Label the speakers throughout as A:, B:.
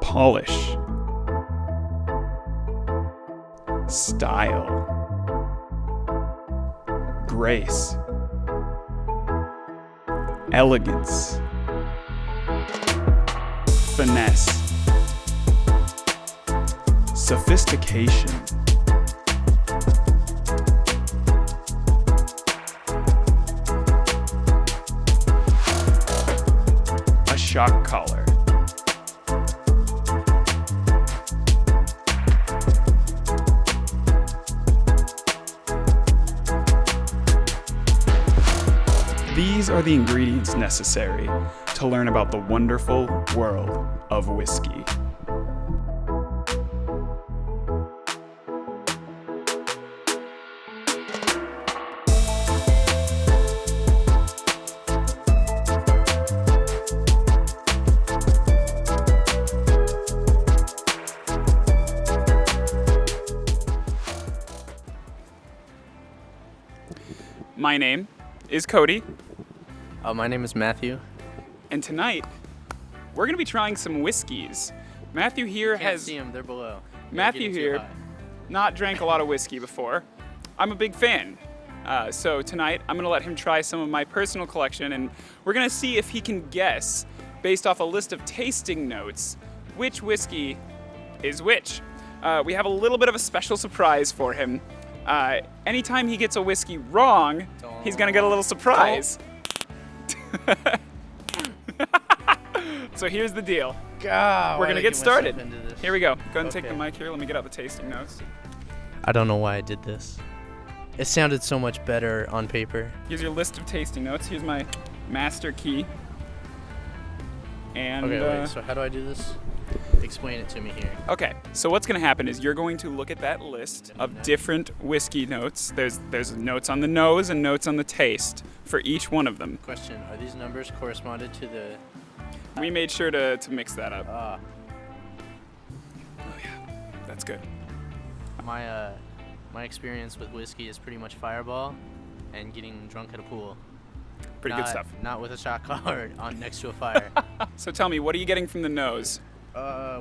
A: polish, style, grace, elegance, finesse, sophistication, a shock collar, these are the ingredients necessary to learn about the wonderful world of whiskey. My name is Cody.
B: My name is Matthew.
A: And tonight, we're going to be trying some whiskeys. Matthew here
B: Can't see them, they're below.
A: Matthew here not drank a lot of whiskey before. I'm a big fan. So tonight, I'm going to let him try some of my personal collection, and we're going to see if he can guess, based off a list of tasting notes, which whiskey is which. We have a little bit of a special surprise for him. Anytime he gets a whiskey wrong, he's going to get a little surprise. So here's the deal.
B: God,
A: we're going to get started. Here we go. Go ahead and take the mic here. Let me get out the tasting notes.
B: I don't know why I did this. It sounded so much better on paper.
A: Here's your list of tasting notes. Here's my master key. And
B: okay, wait, so how do I do this? Explain it to me here.
A: Okay, so what's going to happen is you're going to look at that list of different whiskey notes. There's notes on the nose and notes on the taste for each one of them.
B: Question, are these numbers corresponded to the...
A: We made sure to mix that up.
B: Ah.
A: Oh yeah, that's good.
B: My experience with whiskey is pretty much Fireball and getting drunk at a pool.
A: Pretty good stuff.
B: Not with a shot collar on next to a fire.
A: So tell me, what are you getting from the nose?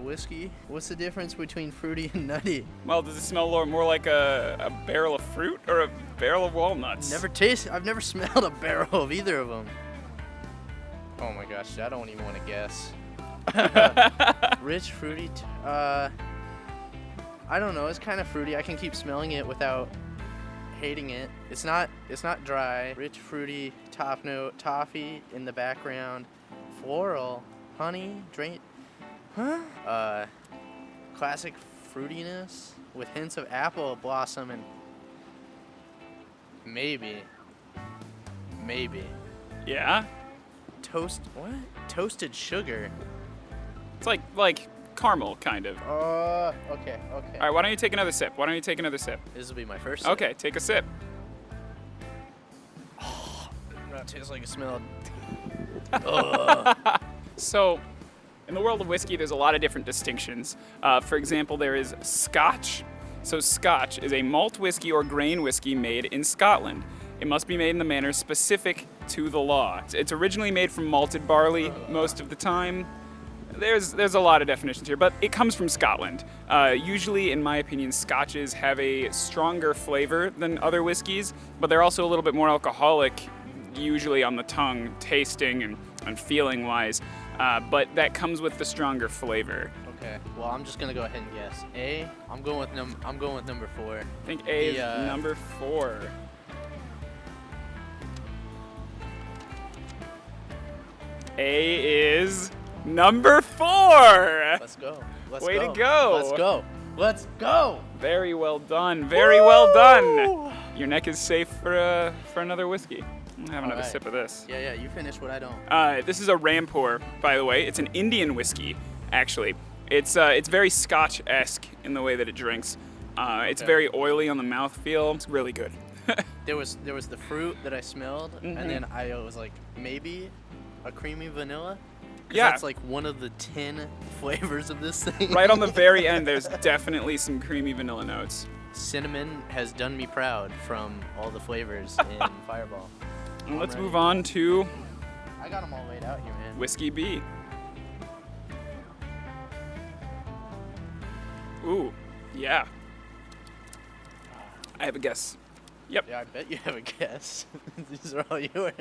B: Whiskey? What's the difference between fruity and nutty?
A: Well, does it smell more like a barrel of fruit or a barrel of walnuts?
B: I've never smelled a barrel of either of them. Oh my gosh, I don't even want to guess. Rich, fruity, I don't know, it's kind of fruity. I can keep smelling it without hating it. It's not dry. Rich, fruity, top note, toffee in the background, floral, honey, drink. Huh? Classic fruitiness with hints of apple blossom and maybe.
A: Yeah?
B: Toasted sugar.
A: It's like caramel, kind of.
B: Okay.
A: All right, why don't you take another sip?
B: This will be my first sip.
A: Okay, take a sip.
B: Oh, that tastes like it smelled.
A: So, in the world of whiskey, there's a lot of different distinctions. For example, there is Scotch. So Scotch is a malt whiskey or grain whiskey made in Scotland. It must be made in the manner specific to the law. It's originally made from malted barley most of the time. There's a lot of definitions here, but it comes from Scotland. Usually, in my opinion, Scotches have a stronger flavor than other whiskeys, but they're also a little bit more alcoholic, usually on the tongue, tasting and feeling-wise. But that comes with the stronger flavor.
B: Okay. Well, I'm just gonna go ahead and guess. I'm going with number 4.
A: I think A is number 4. A is number 4.
B: Let's go.
A: Way to go.
B: Let's go.
A: Very well done. Very well done. Your neck is safe for another whiskey. I'm having another sip of this.
B: Yeah, you finish what I don't.
A: This is a Rampur, by the way. It's an Indian whiskey, actually. It's very Scotch-esque in the way that it drinks. It's very oily on the mouthfeel. It's really good.
B: There was the fruit that I smelled, and then I was like, maybe a creamy vanilla.
A: Yeah.
B: That's like one of the 10 flavors of this thing.
A: Right on the very end, there's definitely some creamy vanilla notes.
B: Cinnamon has done me proud from all the flavors in Fireball.
A: And let's move on to...
B: I got them all laid out here, man.
A: Whiskey B. Ooh, yeah. I have a guess. Yep.
B: Yeah, I bet you have a guess. These are all yours.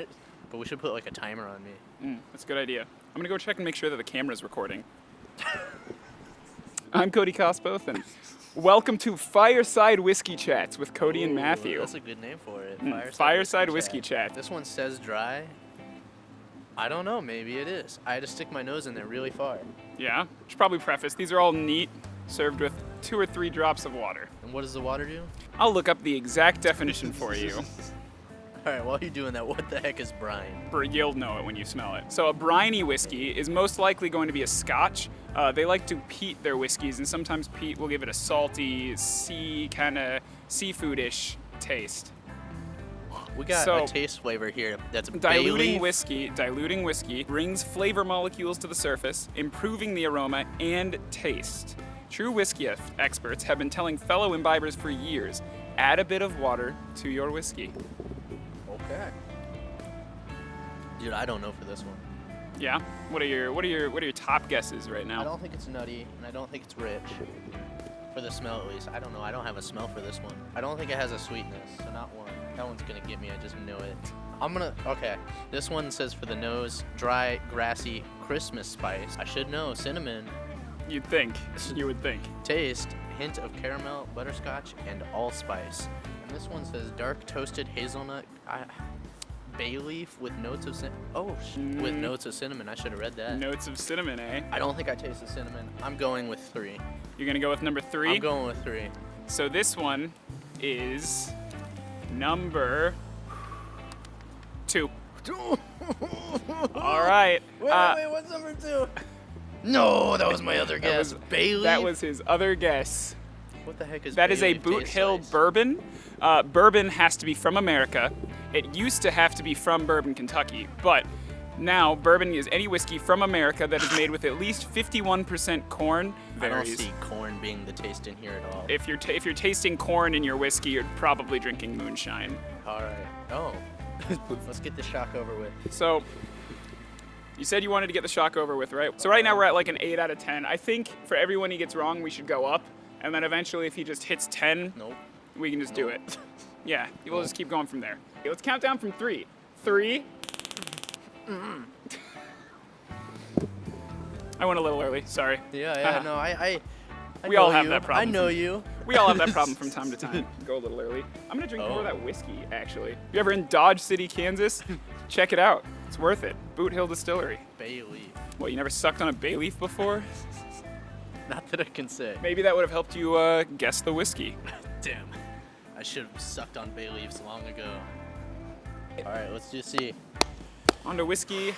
B: But we should put like a timer on me.
A: That's a good idea. I'm gonna go check and make sure that the camera's recording. I'm Cody Cosboth, and welcome to Fireside Whiskey Chats with Cody and Matthew.
B: That's a good name for it.
A: Fireside Whiskey Chat.
B: This one says dry. I don't know, maybe it is. I had to stick my nose in there really far.
A: Yeah, should probably preface, these are all neat, served with 2 or 3 drops of water.
B: And what does the water do?
A: I'll look up the exact definition for you.
B: Alright, while you're doing that, what the heck is brine?
A: You'll know it when you smell it. So a briny whiskey is most likely going to be a Scotch. They like to peat their whiskeys, and sometimes peat will give it a salty, kind of seafoodish taste.
B: We got a taste flavor here that's
A: diluting whiskey brings flavor molecules to the surface, improving the aroma and taste. True whiskey experts have been telling fellow imbibers for years, add a bit of water to your whiskey.
B: Okay. Dude, I don't know for this one.
A: Yeah? What are your top guesses right now?
B: I don't think it's nutty, and I don't think it's rich. For the smell, at least. I don't know. I don't have a smell for this one. I don't think it has a sweetness, so not one. That one's gonna get me. I just know it. Okay. This one says for the nose, dry, grassy, Christmas spice. I should know. Cinnamon.
A: You'd think. You would think.
B: Taste, hint of caramel, butterscotch, and allspice. And this one says dark toasted hazelnut. Bay leaf with notes of with notes of cinnamon. I should have read that.
A: Notes of cinnamon, eh?
B: I don't think I taste the cinnamon. I'm going with 3.
A: You're gonna go with number 3?
B: I'm going with 3.
A: So this one is number 2. All right.
B: Wait, what's number 2? No, that was my other guess. Bay leaf?
A: That was his other guess.
B: What the heck is
A: That
B: Bay
A: is a
B: leaf
A: Boot
B: taste
A: Hill
B: like?
A: bourbon. Bourbon has to be from America. It used to have to be from Bourbon, Kentucky, but now bourbon is any whiskey from America that is made with at least 51% corn.
B: I don't see corn being the taste in here at all.
A: If you're tasting corn in your whiskey, you're probably drinking moonshine.
B: All right. Oh, let's get the shock over with.
A: So, you said you wanted to get the shock over with, right? So right now we're at like an 8 out of 10. I think for everyone he gets wrong, we should go up, and then eventually if he just hits 10,
B: Nope.
A: we can just do it. Yeah, we'll just keep going from there. Okay, let's count down from 3. 3. I went a little early, sorry.
B: Yeah, no, I
A: We
B: know
A: all have
B: you.
A: that problem.
B: I know you.
A: We all have that problem from time to time. Go a little early. I'm gonna drink more of that whiskey, actually. If you're ever in Dodge City, Kansas, check it out. It's worth it. Boot Hill Distillery.
B: Bay leaf.
A: What, you never sucked on a bay leaf before?
B: Not that I can say.
A: Maybe that would have helped you guess the whiskey.
B: Damn. I should have sucked on bay leaves long ago. All right, let's do C.
A: On to whiskey.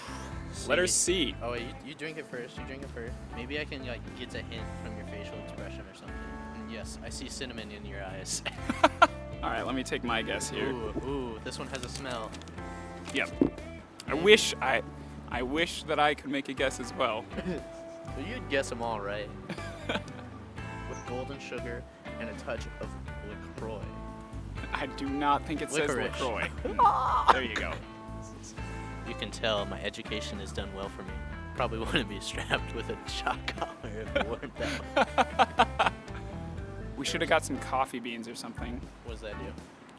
A: Letter C.
B: Oh, wait, you drink it first. You drink it first. Maybe I can like get a hint from your facial expression or something. And yes, I see cinnamon in your eyes.
A: All right, let me take my guess here.
B: Ooh, this one has a smell.
A: Yep. I wish that I could make a guess as well.
B: Well, you'd guess them all right. With golden sugar and a touch of LaCroix.
A: I do not think it
B: Licorice.
A: says LaCroix. There you go.
B: You can tell my education has done well for me. Probably wouldn't be strapped with a shock collar if it weren't that.
A: We should have got some coffee beans or something.
B: What does that do?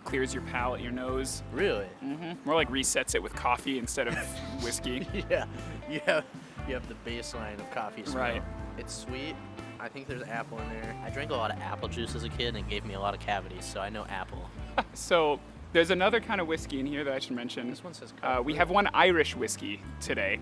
A: Clears your palate, your nose.
B: Really?
A: More like resets it with coffee instead of whiskey.
B: Yeah. You have the baseline of coffee smell.
A: Right.
B: It's sweet. I think there's apple in there. I drank a lot of apple juice as a kid and it gave me a lot of cavities, so I know apple.
A: So there's another kind of whiskey in here that I should mention.
B: This one says
A: we have one Irish whiskey today.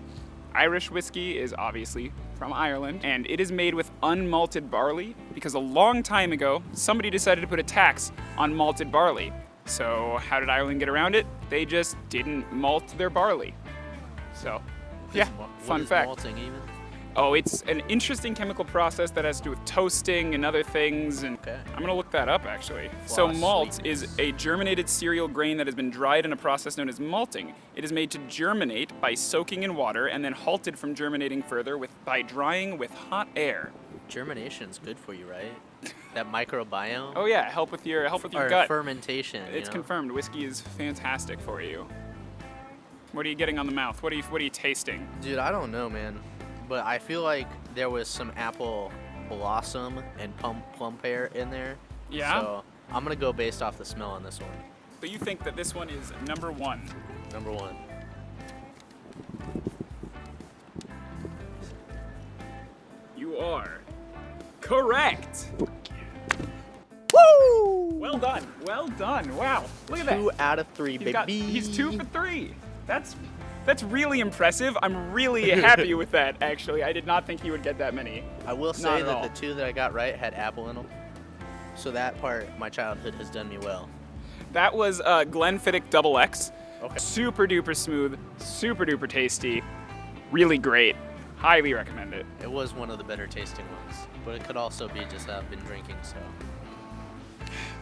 A: Irish whiskey is obviously from Ireland, and it is made with unmalted barley because a long time ago, somebody decided to put a tax on malted barley. So how did Ireland get around it? They just didn't malt their barley. So, yeah, fun fact.
B: Malting even?
A: Oh, it's an interesting chemical process that has to do with toasting and other things, and
B: Okay.
A: I'm gonna look that up actually. So
B: Floss
A: malt
B: sweetness.
A: is a germinated cereal grain that has been dried in a process known as malting. It is made to germinate by soaking in water and then halted from germinating further by drying with hot air.
B: Germination's good for you, right? That microbiome?
A: Oh yeah, help with your
B: or
A: gut.
B: fermentation.
A: It's
B: you know?
A: confirmed. Whiskey is fantastic for you. What are you getting on the mouth? What are you tasting?
B: Dude, I don't know, man. But I feel like there was some apple blossom and plum pear in there.
A: Yeah?
B: So I'm gonna go based off the smell on this one.
A: But you think that this one is number 1.
B: Number 1.
A: You are correct.
B: Woo!
A: Well done. Well done. Wow. Look at that.
B: 2 out of 3, baby.
A: He's 2 for 3. That's really impressive. I'm really happy with that, actually. I did not think he would get that many.
B: I will
A: Not
B: say
A: at
B: that
A: all.
B: the 2 that I got right had apple in them. So that part, my childhood has done me well.
A: That was Glenfiddich Double X.
B: Okay.
A: Super duper smooth, super duper tasty, really great. Highly recommend it.
B: It was one of the better tasting ones, but it could also be just I've been drinking, so.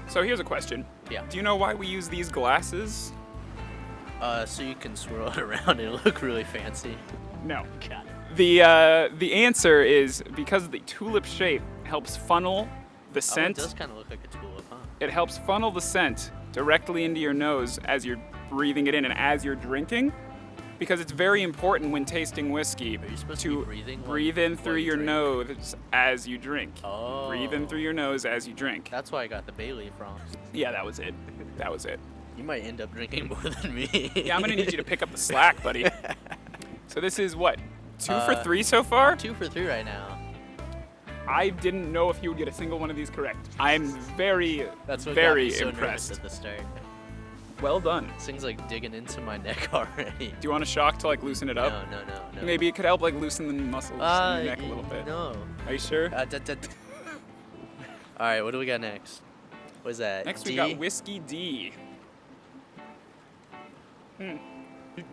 A: So here's a question.
B: Yeah.
A: Do you know why we use these glasses?
B: So you can swirl it around and it'll look really fancy.
A: No.
B: God.
A: The answer is because the tulip shape helps funnel the
B: Oh, it
A: scent.
B: does kind of look like a tulip, huh?
A: It helps funnel the scent directly into your nose as you're breathing it in and as you're drinking, because it's very important when tasting whiskey
B: Are you supposed to be breathing while
A: breathe
B: you-
A: in
B: while
A: through
B: you
A: your
B: drink?
A: nose as you drink.
B: Oh.
A: Breathe in through your nose as you drink.
B: That's why I got the bay leaf from.
A: Yeah, that was it. That was it.
B: You might end up drinking more than me.
A: Yeah, I'm gonna need you to pick up the slack, buddy. So this is what? 2 for 3 so far?
B: 2 for 3 right now.
A: I didn't know if you would get a single one of these correct. I'm very,
B: That's what
A: very
B: got me so
A: impressed.
B: nervous at the start.
A: Well done.
B: This thing's like digging into my neck already.
A: Do you want a shock to like loosen it up?
B: No.
A: Maybe it could help like loosen the muscles in your neck a little bit.
B: No.
A: Are you sure?
B: All right, what do we got next? What is that?
A: Next
B: D?
A: we got Whiskey D.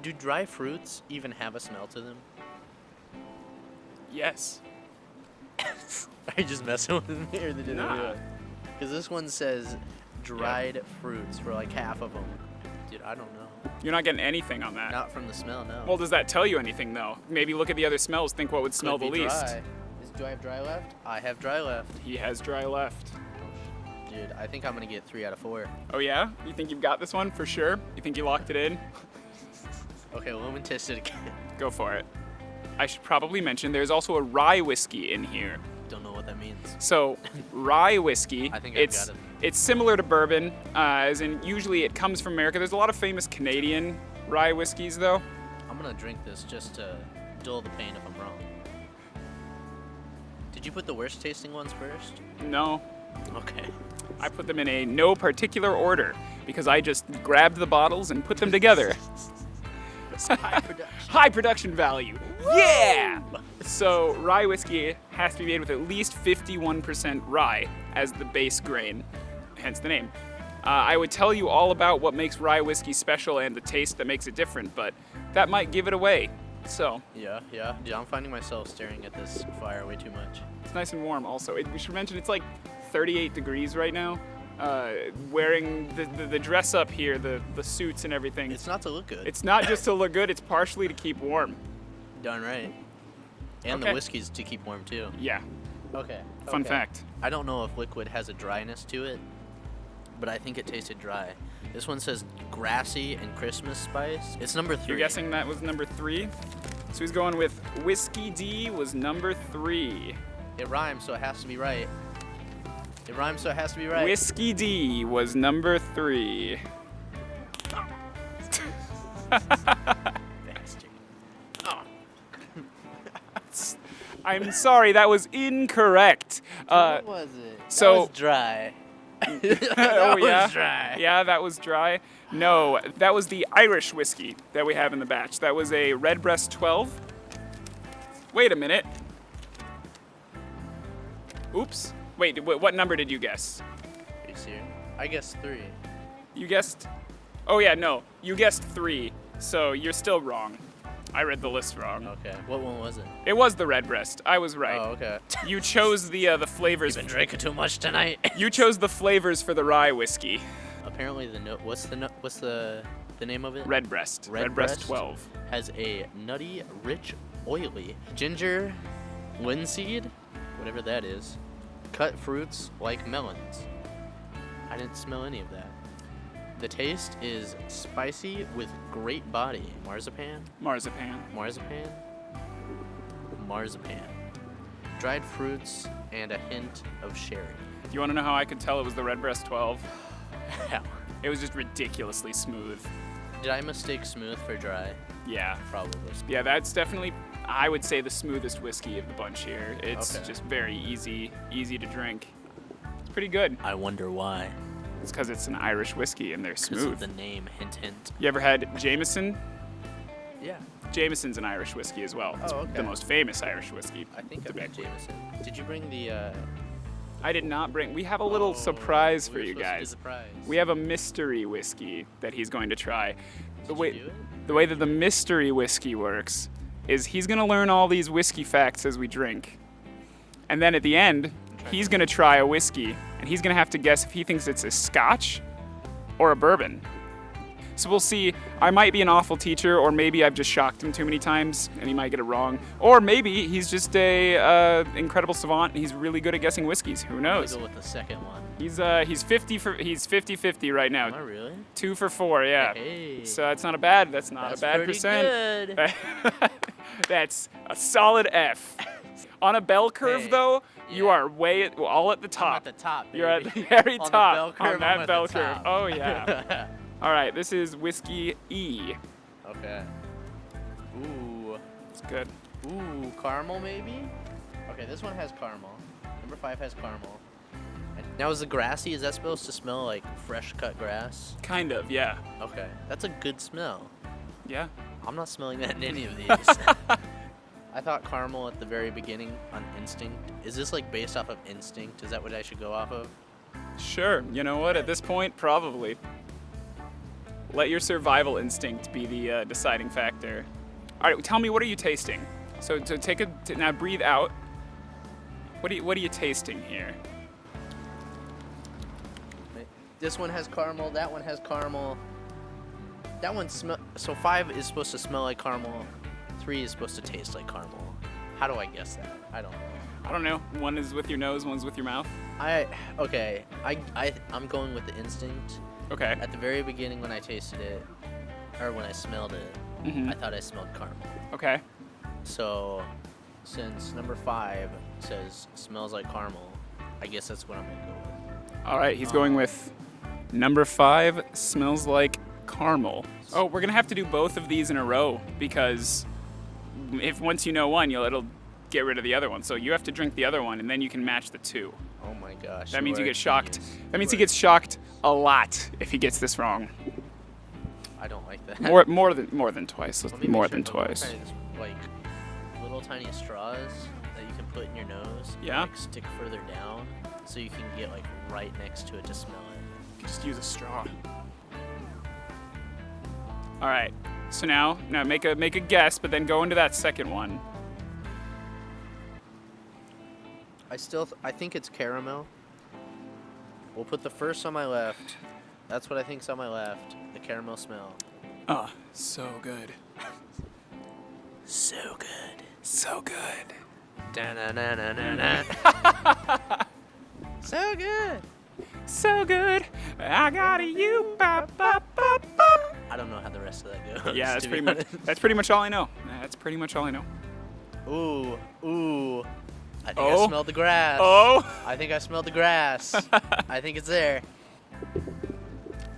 B: Do dry fruits even have a smell to them?
A: Yes.
B: Are you just messing with me, or they didn't
A: Nah.
B: do it? Because this one says dried fruits for like half of them. Dude, I don't know.
A: You're not getting anything on that.
B: Not from the smell, no.
A: Well, does that tell you anything though? Maybe look at the other smells, think what would smell the
B: Could be
A: least.
B: dry. Do I have dry left? I have dry left.
A: He has dry left.
B: Dude, I think I'm gonna get 3 out of 4.
A: Oh yeah? You think you've got this one for sure? You think you locked it in?
B: Okay, well, let me test it again.
A: Go for it. I should probably mention there's also a rye whiskey in here.
B: Don't know what that means.
A: So, rye whiskey,
B: I think I've
A: it's
B: got it.
A: it's similar to bourbon, as in usually it comes from America. There's a lot of famous Canadian rye whiskeys though.
B: I'm gonna drink this just to dull the pain if I'm wrong. Did you put the worst tasting ones first?
A: No,
B: Okay.
A: I put them in a no particular order because I just grabbed the bottles and put them together.
B: High production.
A: High production value. Yeah! So, rye whiskey has to be made with at least 51% rye as the base grain, hence the name. I would tell you all about what makes rye whiskey special and the taste that makes it different, but that might give it away. So,
B: Yeah. Dude, I'm finding myself staring at this fire way too much.
A: it's nice and warm also. We should mention it's like 38 degrees right now. Wearing the dress up here, the suits and everything.
B: It's not to look good.
A: It's not just to look good, it's partially to keep warm.
B: Darn right. And
A: Okay.
B: the whiskey's to keep warm too.
A: Yeah,
B: Okay.
A: fun fact.
B: I don't know if liquid has a dryness to it, but I think it tasted dry. This one says grassy and Christmas spice. It's number 3.
A: You're guessing that was number 3? So he's going with Whiskey D was number 3.
B: It rhymes, so it has to be right. It rhymes, so it has to be right.
A: Whiskey D was number 3.
B: Bastard.
A: I'm sorry, that was incorrect.
B: What was it?
A: so-
B: that was dry.
A: Oh yeah?
B: was dry.
A: Yeah, that was dry. No, that was the Irish whiskey that we have in the batch. That was a Redbreast 12. Wait a minute. Oops. Wait, what number did you guess?
B: Are you serious? I guess 3.
A: You guessed... Oh yeah, no. You guessed 3, so you're still wrong. I read the list wrong.
B: Okay. What one was it?
A: It was the Redbreast. I was right.
B: Oh, okay.
A: You chose the flavors.
B: Been drinking too much tonight.
A: You chose the flavors for the rye whiskey.
B: Apparently the note. What's the name of it?
A: Redbreast. Redbreast 12.
B: Has a nutty, rich, oily ginger, linseed, whatever that is, cut fruits like melons. I didn't smell any of that. The taste is spicy with great body. Marzipan.
A: Marzipan.
B: Marzipan. Marzipan. dried fruits, and a hint of sherry.
A: Do you want to know how I could tell it was the Redbreast 12?
B: Hell.
A: It was just ridiculously smooth.
B: Did I mistake smooth for dry?
A: Yeah.
B: Probably.
A: Yeah, that's definitely, I would say, the smoothest whiskey of the bunch here. It's
B: Okay.
A: just very easy to drink. It's pretty good.
B: I wonder why.
A: It's because it's an Irish whiskey and they're
B: Because
A: smooth.
B: of the name, hint, hint.
A: You ever had Jameson?
B: Yeah.
A: Jameson's an Irish whiskey as well. It's
B: Oh, okay.
A: the most famous Irish whiskey.
B: I think
A: to
B: I've been
A: make.
B: Jameson. Did you bring the?
A: I did not bring. We have a little surprise for you guys.
B: Surprise.
A: We have a mystery whiskey that he's going to try.
B: Did you do it?
A: The way that the mystery whiskey works is he's going to learn all these whiskey facts as we drink. And then at the end, he's going to try a whiskey and he's going to have to guess if he thinks it's a scotch or a bourbon. So we'll see. I might be an awful teacher, or maybe I've just shocked him too many times and he might get it wrong. Or maybe he's just a incredible savant and he's really good at guessing whiskeys. Who
B: I'm
A: knows?
B: gonna go with the second one.
A: He's 50-50 right now.
B: Am I really?
A: 2 for 4, yeah.
B: Hey.
A: So that's not a bad
B: That's
A: percent.
B: pretty good.
A: That's a solid F. On a bell curve,
B: Hey,
A: though, you
B: yeah.
A: are all at the top.
B: I'm at the top.
A: You're at
B: baby.
A: the very
B: On the
A: top
B: bell curve,
A: on that
B: I'm at
A: bell
B: the
A: curve.
B: top.
A: Oh yeah. All right, this is whiskey E.
B: Okay. Ooh.
A: It's good.
B: Ooh, caramel maybe? Okay, this one has caramel. Number 5 has caramel. And now is the grassy, is that supposed to smell like fresh cut grass?
A: Kind of, yeah.
B: Okay. That's a good smell.
A: Yeah.
B: I'm not smelling that in any of these. I thought caramel at the very beginning on instinct. Is this like based off of instinct? Is that what I should go off of?
A: Sure. You know what? At this point, probably. Let your survival instinct be the deciding factor. All right, tell me, what are you tasting? So now breathe out. What are you tasting here?
B: This one has caramel, that one has caramel. That one so 5 is supposed to smell like caramel. 3 is supposed to taste like caramel. How do I guess that? I don't know.
A: I don't know. One is with your nose, one's with your mouth.
B: I'm going with the instinct.
A: Okay.
B: At the very beginning when I tasted it, or when I smelled it,
A: Mhm.
B: I thought I smelled caramel.
A: Okay.
B: So, since number 5 says smells like caramel, I guess that's what I'm gonna go with.
A: All right, he's going with number 5, smells like caramel. Oh, we're gonna have to do both of these in a row because if once you know one, it'll get rid of the other one. So you have to drink the other one, and then you can match the 2.
B: Oh my gosh.
A: That means you
B: are
A: get shocked.
B: genius.
A: That means
B: You
A: he gets shocked a lot if he gets this wrong.
B: I don't like that.
A: More than twice.
B: Let me
A: More
B: make
A: than
B: sure,
A: twice.
B: Little tiny, little tiny straws that you can put in your nose.
A: Yeah.
B: Like stick further down, so you can get like right next to it to smell it.
A: Just use a straw. All right. So now make a guess, but then go into that second one.
B: I think it's caramel. We'll put the first on my left. That's what I think's on my left. The caramel smell.
A: Oh, so good.
B: So good.
A: So good.
B: Da-na-na-na-na-na. So good.
A: So good. I got a you. Bop, bop, bop, bop.
B: I don't know how the rest of that goes.
A: Yeah, that's
B: to be
A: pretty much all I know. That's pretty much all I know.
B: honest. Ooh. I think
A: Oh.
B: I smelled the grass.
A: Oh.
B: I think I smelled the grass. I think it's there.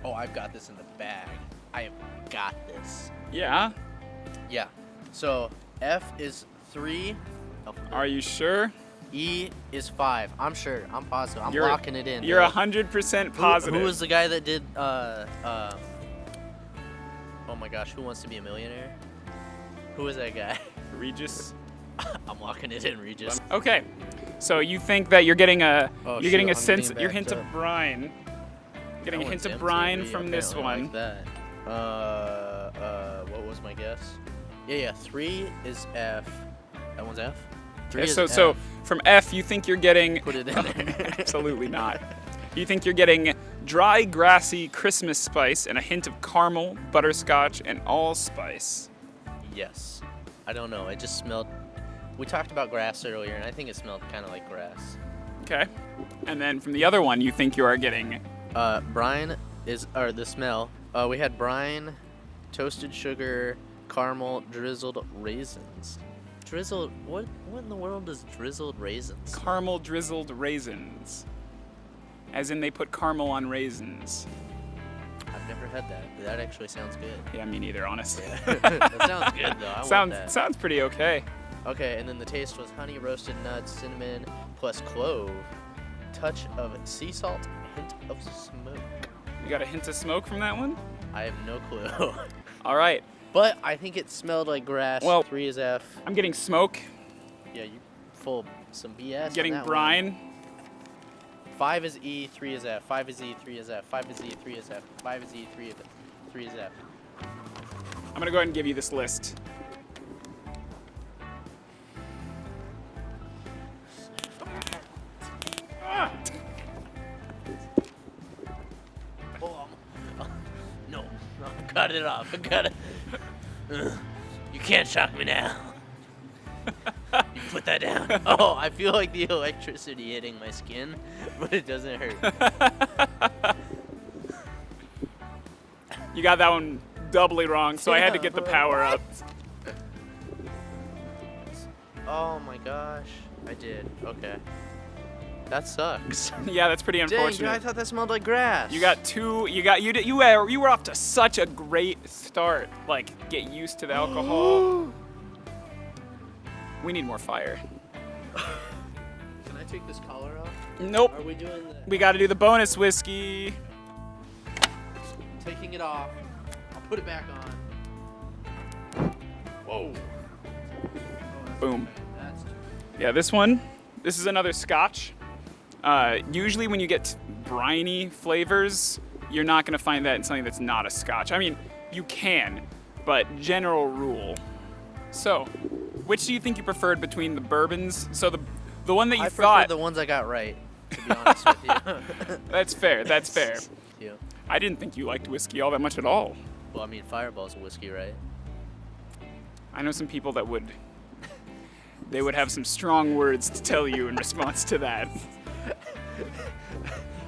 B: Oh, I've got this in the bag. I have got this.
A: Yeah.
B: Yeah. So F is 3.
A: Are you sure?
B: E is 5. I'm sure. I'm positive. I'm
A: You're-
B: locking it in.
A: You're
B: dude.
A: 100%
B: Who-
A: positive.
B: Who was the guy that did oh my gosh, Who Wants to Be a Millionaire? Who was that guy?
A: Regis?
B: I'm locking it in, Regis.
A: Okay. So you think that you're getting a
B: Oh,
A: you're getting a
B: shoot, I'm
A: sense
B: getting
A: your
B: backed
A: hint of
B: up.
A: brine. Getting a
B: That
A: hint
B: one's
A: of
B: empty,
A: brine
B: but
A: from this
B: apparently
A: one.
B: like that. What was my guess? Yeah, 3 is F. That one's F? 3
A: Okay,
B: is
A: so
B: F.
A: from F you think you're getting
B: Put it in there.
A: Absolutely not. You think you're getting dry, grassy Christmas spice and a hint of caramel, butterscotch, and allspice.
B: Yes. I don't know. It just smelled. We talked about grass earlier, and I think it smelled kind of like grass.
A: Okay. And then from the other one, you think you are getting
B: Brine or the smell. We had brine, toasted sugar, caramel, drizzled raisins. Drizzled. What in the world is drizzled raisins?
A: Caramel drizzled raisins. As in they put caramel on raisins.
B: I've never had that. But that actually sounds good.
A: Yeah, me neither, honestly.
B: That sounds good though. I want that.
A: Sounds pretty okay.
B: Okay, and then the taste was honey, roasted nuts, cinnamon, plus clove, touch of sea salt, hint of smoke.
A: You got a hint of smoke from that one?
B: I have no clue.
A: All right.
B: But I think it smelled like grass.
A: Well,
B: 3 is F.
A: I'm getting smoke.
B: Yeah, you full of some BS.
A: Getting
B: on that
A: brine.
B: One. 5 is E, 3 is F. 5 is E, 3 is F. 5 is E, 3 is F. 5 is E, 3 is F.
A: I'm gonna go ahead and give you this list.
B: No, cut it off. Cut it. You can't shock me now. You put that down. Oh, I feel like the electricity hitting my skin, but it doesn't hurt.
A: You got that one doubly wrong, so I had to get the power up.
B: Oh my gosh, I did. Okay. That sucks.
A: Yeah, that's pretty unfortunate.
B: Dang, I thought that smelled like grass.
A: You got two. You were off to such a great start. Like, get used to the alcohol. We need more fire.
B: Can I take this collar off?
A: Nope.
B: Are we doing the...
A: We got to do the bonus whiskey.
B: Taking it off. I'll put it back on. Whoa.
A: Boom.
B: Okay, that's too...
A: Yeah, this one. This is another Scotch. Usually when you get briny flavors, you're not going to find that in something that's not a Scotch. I mean, you can, but general rule. So, which do you think you preferred between the bourbons? So the one that you
B: I
A: thought...
B: prefer the ones I got right, to be honest with you.
A: That's fair, that's fair.
B: Yeah.
A: I didn't think you liked whiskey all that much at all.
B: Well, I mean, Fireball's a whiskey, right?
A: I know some people that would... They would have some strong words to tell you in response to that.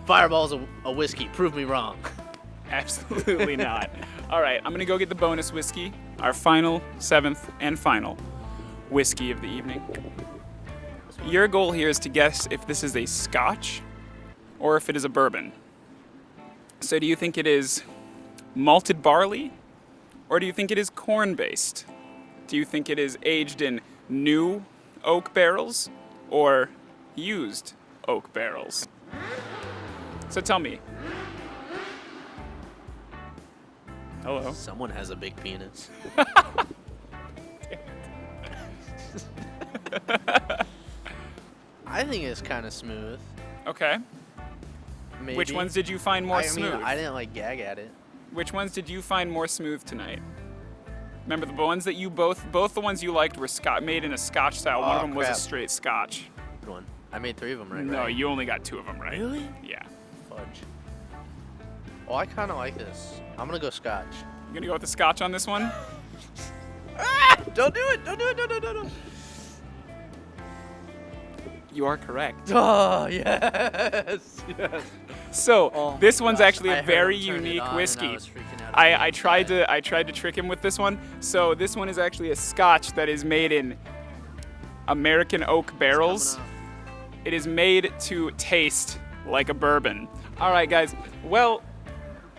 B: Fireball's a whiskey. Prove me wrong.
A: Absolutely not. All right, I'm gonna go get the bonus whiskey, our final, 7th, and final whiskey of the evening. Your goal here is to guess if this is a Scotch or if it is a bourbon. So do you think it is malted barley or do you think it is corn-based? Do you think it is aged in new oak barrels or used oak barrels? So tell me. Hello.
B: Someone has a big penis. I think it's kind of smooth.
A: Okay.
B: Maybe.
A: Which ones did you find more smooth?
B: I mean, I didn't like gag at it.
A: Which ones did you find more smooth tonight? Remember the ones that you both the ones you liked were made in a Scotch style. One of them was a straight Scotch.
B: Good one. I made 3 of them right.
A: No,
B: right?
A: you only got 2 of them right.
B: Really?
A: Yeah.
B: Fudge. Oh, I kind of like this. I'm gonna go Scotch.
A: You gonna go with the Scotch on this one?
B: Don't do it! Don't do it! No!
A: You are correct.
B: Oh yes! Yes.
A: So this one's
B: gosh,
A: actually
B: I
A: a
B: heard
A: very
B: him turn it
A: unique
B: on and
A: whiskey.
B: I was freaking out
A: I tried to trick him with this one. So this one is actually a Scotch that is made in American oak barrels. It is made to taste like a bourbon. All right, guys. Well,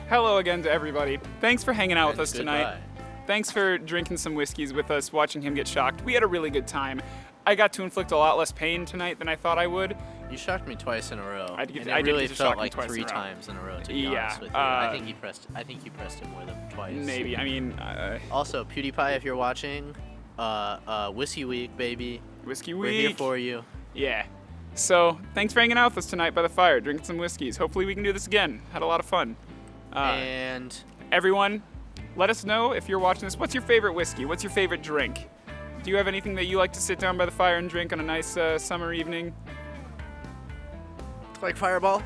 A: hello again to everybody. Thanks for hanging out with us tonight. Thanks for drinking some whiskeys with us, watching him get shocked. We had a really good time. I got to inflict a lot less pain tonight than I thought I would.
B: You shocked me twice in a row.
A: I did
B: really
A: get to
B: felt
A: shock you
B: like
A: twice in
B: 3
A: a row.
B: times in a row. To be
A: Yeah,
B: honest with you, I think you pressed it more than twice.
A: Maybe. I mean,
B: Also, Pewdiepie, if you're watching, Whiskey Week, baby.
A: Whiskey
B: We're here
A: Week.
B: for you.
A: Yeah. So thanks for hanging out with us tonight by the fire, drinking some whiskeys. Hopefully we can do this again. Had a lot of fun.
B: And
A: Everyone, let us know if you're watching this. What's your favorite whiskey? What's your favorite drink? Do you have anything that you like to sit down by the fire and drink on a nice summer evening?
B: like Fireball.